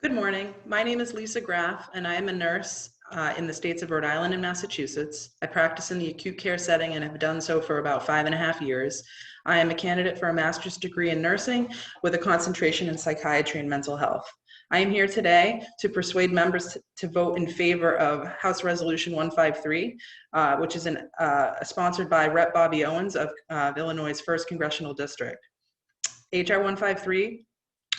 Good morning. My name is Lisa Graff, and I am a nurse in the states of Rhode Island and Massachusetts. I practice in the acute care setting and have done so for about 5.5 years. I am a candidate for a master's degree in nursing with a concentration in psychiatry and mental health. I am here today to persuade members to vote in favor of House Resolution 153, which is sponsored by Rep. Bobby Owens of Illinois' 1st Congressional District. HR 153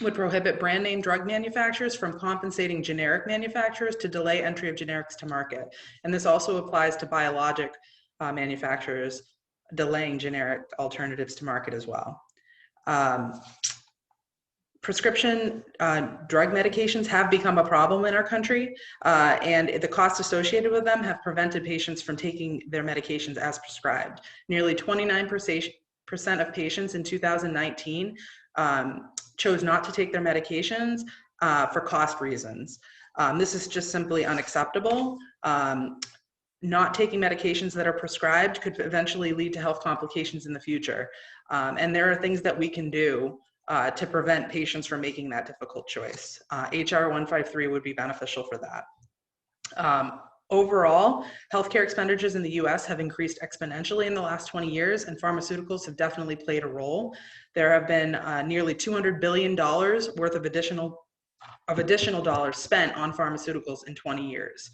would prohibit brand name drug manufacturers from compensating generic manufacturers to delay entry of generics to market. And this also applies to biologic manufacturers delaying generic alternatives to market as well. Prescription drug medications have become a problem in our country, and the costs associated with them have prevented patients from taking their medications as prescribed. Nearly 29% of patients in 2019 chose not to take their medications for cost reasons. This is just simply unacceptable. Not taking medications that are prescribed could eventually lead to health complications in the future. And there are things that we can do to prevent patients from making that difficult choice. HR 153 would be beneficial for that. Overall, healthcare expenditures in the US have increased exponentially in the last 20 years, and pharmaceuticals have definitely played a role. There have been nearly $200 billion worth of additional dollars spent on pharmaceuticals in 20 years.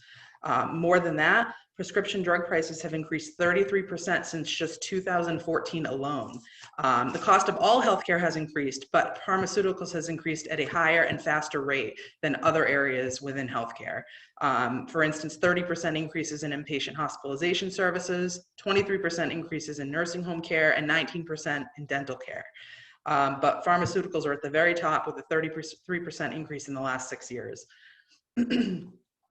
More than that, prescription drug prices have increased 33% since just 2014 alone. The cost of all healthcare has increased, but pharmaceuticals has increased at a higher and faster rate than other areas within healthcare. For instance, 30% increases in inpatient hospitalization services, 23% increases in nursing home care, and 19% in dental care. But pharmaceuticals are at the very top with a 33% increase in the last 6 years.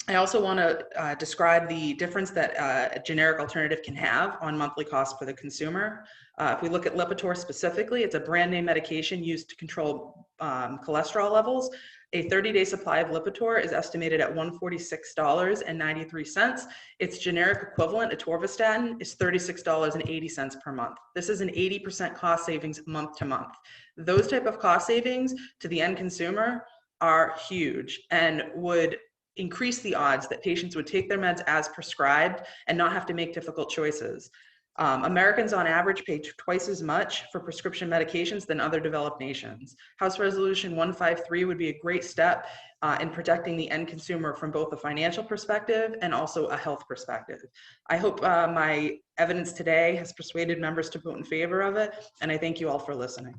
I also want to describe the difference that a generic alternative can have on monthly costs for the consumer. If we look at Lipitor specifically, it's a brand name medication used to control cholesterol levels. A 30-day supply of Lipitor is estimated at $146.93. Its generic equivalent, atorvastatin, is $36.80 per month. This is an 80% cost savings month to month. Those type of cost savings to the end consumer are huge and would increase the odds that patients would take their meds as prescribed and not have to make difficult choices. Americans on average pay twice as much for prescription medications than other developed nations. House Resolution 153 would be a great step in protecting the end consumer from both a financial perspective and also a health perspective. I hope my evidence today has persuaded members to vote in favor of it, and I thank you all for listening.